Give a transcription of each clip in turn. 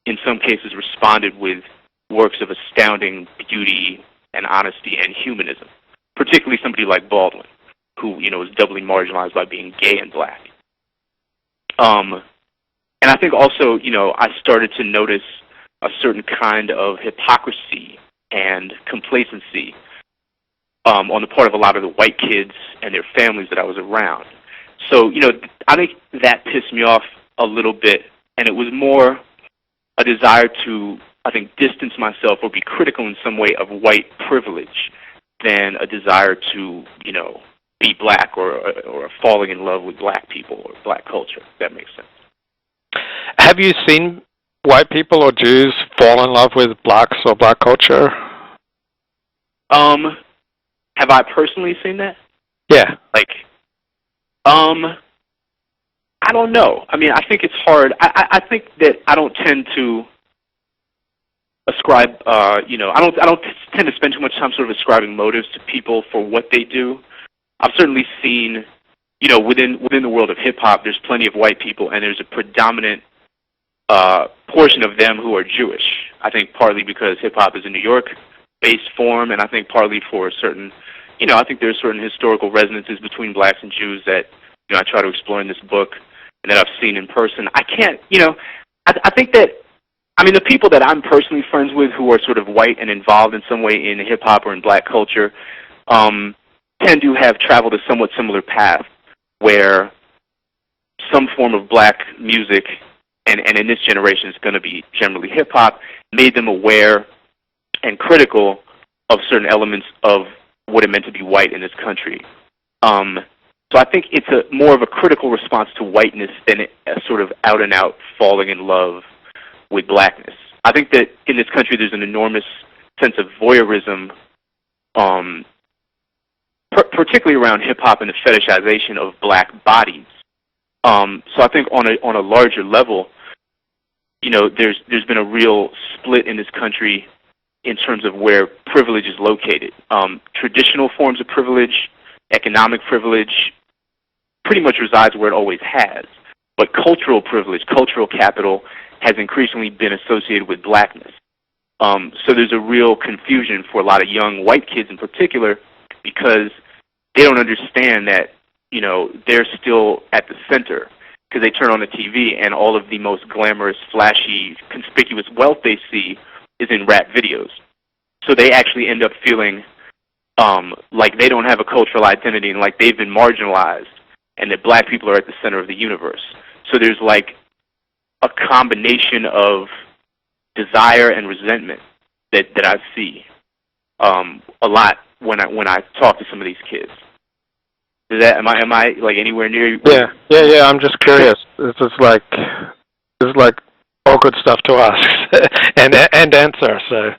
in some cases, responded with works of astounding beauty and honesty and humanism, particularly somebody like Baldwin, who, was doubly marginalized by being gay and black. And I think also, I started to notice a certain kind of hypocrisy and complacency on the part of a lot of the white kids and their families that I was around. So, I think that pissed me off a little bit, and it was more a desire to, I think, distance myself or be critical in some way of white privilege than a desire to, be black or falling in love with black people or black culture, if that makes sense. Have you seen white people or Jews fall in love with blacks or black culture? Have I personally seen that? Yeah. I don't know. I mean, I think it's hard. I think that I don't tend to ascribe, I don't tend to spend too much time sort of ascribing motives to people for what they do. I've certainly seen, within the world of hip-hop, there's plenty of white people, and there's a predominant portion of them who are Jewish. I think partly because hip-hop is a New York-based form, and I think partly for certain, I think there's certain historical resonances between blacks and Jews that, I try to explore in this book and that I've seen in person. I can't, I think that, the people that I'm personally friends with who are sort of white and involved in some way in hip-hop or in black culture tend to have traveled a somewhat similar path where some form of black music, and in this generation it's going to be generally hip-hop, made them aware and critical of certain elements of what it meant to be white in this country. So I think it's more of a critical response to whiteness than a sort of out-and-out falling in love with blackness. I think that in this country there's an enormous sense of voyeurism, particularly around hip-hop and the fetishization of black bodies. So I think on a larger level, there's been a real split in this country in terms of where privilege is located. Traditional forms of privilege, economic privilege, pretty much resides where it always has. But cultural privilege, cultural capital, has increasingly been associated with blackness. So there's a real confusion for a lot of young white kids in particular because they don't understand that, they're still at the center because they turn on the TV and all of the most glamorous, flashy, conspicuous wealth they see is in rap videos. So they actually end up feeling like they don't have a cultural identity and like they've been marginalized and that black people are at the center of the universe. So there's like a combination of desire and resentment that I see a lot when I talk to some of these kids. Am I like anywhere near you? Yeah. I'm just curious. This is like all good stuff to ask and answer. So,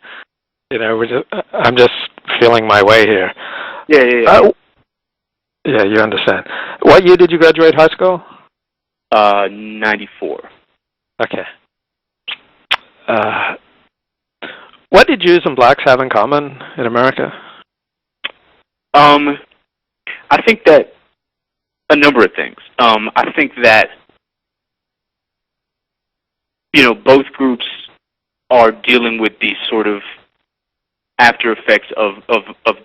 I'm just feeling my way here. Yeah. Yeah, you understand. What year did you graduate high school? 94. Okay. What did Jews and blacks have in common in America? I think that a number of things. I think that, both groups are dealing with these sort of after effects of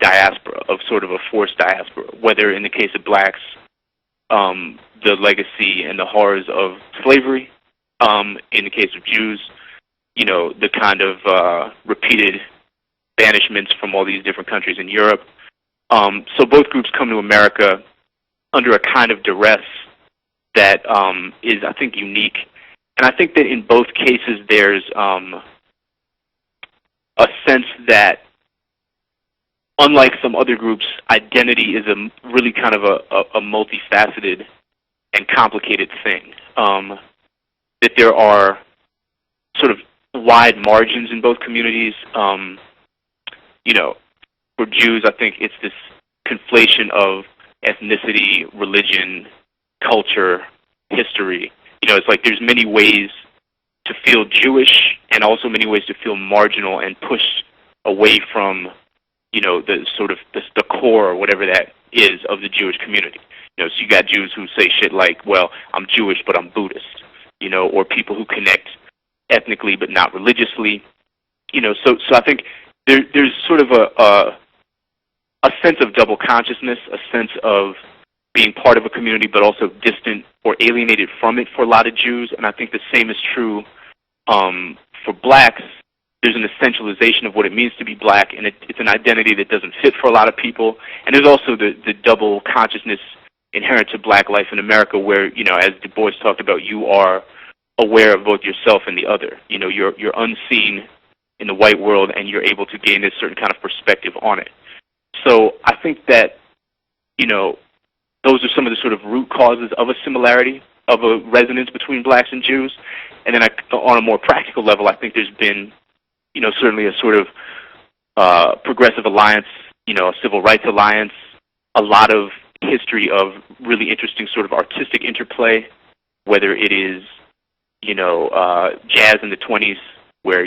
diaspora, of sort of a forced diaspora, whether in the case of blacks, the legacy and the horrors of slavery, in the case of Jews, the kind of repeated banishments from all these different countries in Europe. So both groups come to America under a kind of duress that is, I think, unique. And I think that in both cases there's a sense that, unlike some other groups, identity is really kind of a multifaceted and complicated thing. That there are sort of wide margins in both communities. For Jews, I think it's this conflation of ethnicity, religion, culture, history. It's like there's many ways to feel Jewish and also many ways to feel marginal and pushed away from, the sort of the core or whatever that is of the Jewish community. So you got Jews who say shit like, well, I'm Jewish, but I'm Buddhist, or people who connect ethnically but not religiously. So I think there's sort of a sense of double consciousness, a sense of being part of a community but also distant or alienated from it for a lot of Jews, and I think the same is true for blacks. There's an essentialization of what it means to be black, and it's an identity that doesn't fit for a lot of people. And there's also the double consciousness inherent to black life in America where, as Du Bois talked about, you are aware of both yourself and the other. You're unseen in the white world, and you're able to gain this certain kind of perspective on it. So I think that, those are some of the sort of root causes of a similarity, of a resonance between blacks and Jews. And then on a more practical level, I think there's been, certainly a sort of progressive alliance, a civil rights alliance, a lot of history of really interesting sort of artistic interplay, whether it is, jazz in the 20s, where,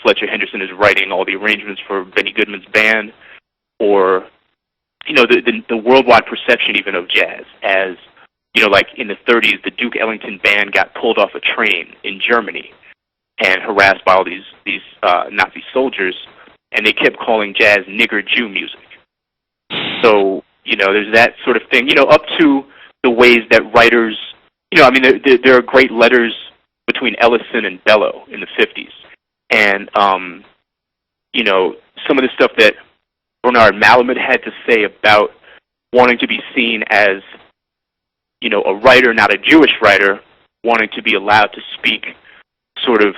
Fletcher Henderson is writing all the arrangements for Benny Goodman's band, or, the worldwide perception even of jazz as, like in the 30s, the Duke Ellington band got pulled off a train in Germany and harassed by all these Nazi soldiers, and they kept calling jazz nigger Jew music. So, there's that sort of thing, up to the ways that writers, there are great letters between Ellison and Bellow in the 50s. And, some of the stuff that Bernard Malamud had to say about wanting to be seen as, a writer, not a Jewish writer, wanting to be allowed to speak sort of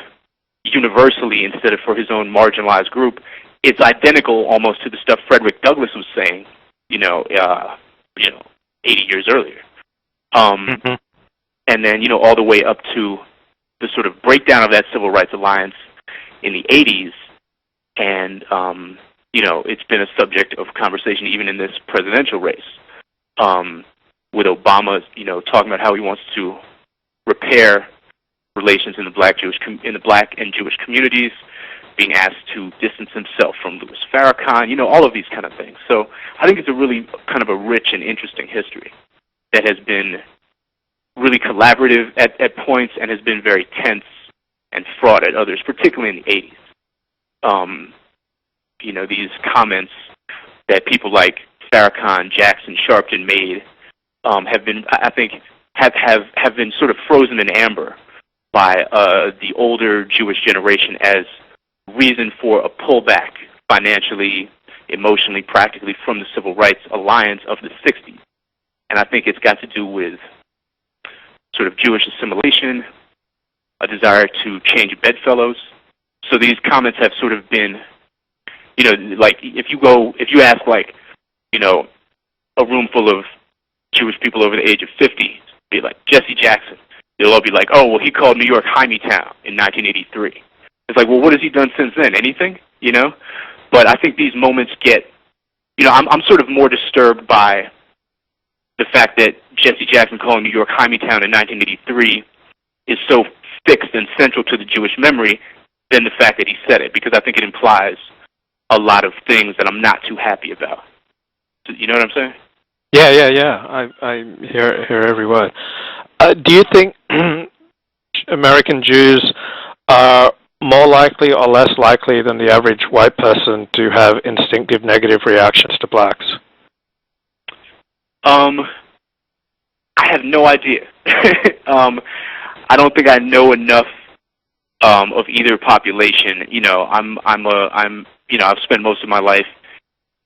universally instead of for his own marginalized group, it's identical almost to the stuff Frederick Douglass was saying, 80 years earlier. And then, all the way up to the sort of breakdown of that civil rights alliance in the 80s. And, it's been a subject of conversation even in this presidential race, with Obama, talking about how he wants to repair relations in the black and Jewish communities, being asked to distance himself from Louis Farrakhan, all of these kind of things. So I think it's a really kind of a rich and interesting history that has been really collaborative at points and has been very tense and fraught at others, particularly in the 80s. These comments that people like Farrakhan, Jackson, Sharpton made have been, I think, have been sort of frozen in amber by the older Jewish generation as reason for a pullback financially, emotionally, practically from the civil rights alliance of the 60s. And I think it's got to do with sort of Jewish assimilation, a desire to change bedfellows. So these comments have sort of been, like if you ask like, a room full of Jewish people over the age of 50, be like Jesse Jackson, they'll all be like, oh, well, he called New York Hymietown in 1983. It's like, well, what has he done since then? Anything? But I think these moments get, I'm sort of more disturbed by the fact that Jesse Jackson calling New York Hymietown in 1983 is so fixed and central to the Jewish memory than the fact that he said it, because I think it implies a lot of things that I'm not too happy about. You know what I'm saying? Yeah. I hear every word. Do you think American Jews are more likely or less likely than the average white person to have instinctive negative reactions to blacks? I have no idea. I don't think I know enough of either population. I've spent most of my life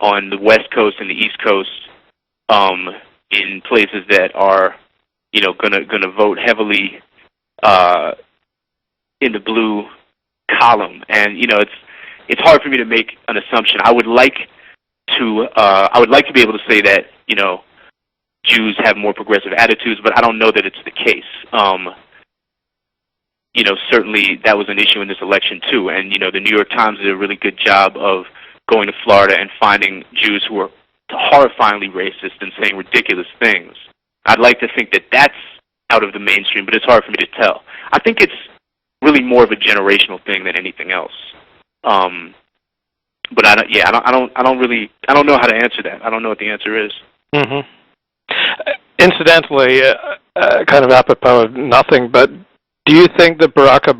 on the West Coast and the East Coast, in places that are, gonna vote heavily in the blue column, and it's hard for me to make an assumption. I would like to be able to say that Jews have more progressive attitudes, but I don't know that it's the case. Certainly that was an issue in this election too, and the New York Times did a really good job of going to Florida and finding Jews who were horrifyingly racist and saying ridiculous things. I'd like to think that that's out of the mainstream, but it's hard for me to tell. I think it's really more of a generational thing than anything else. But I don't know how to answer that. I don't know what the answer is. Mm-hmm. Incidentally, kind of apropos of nothing, but do you think that Barack Obama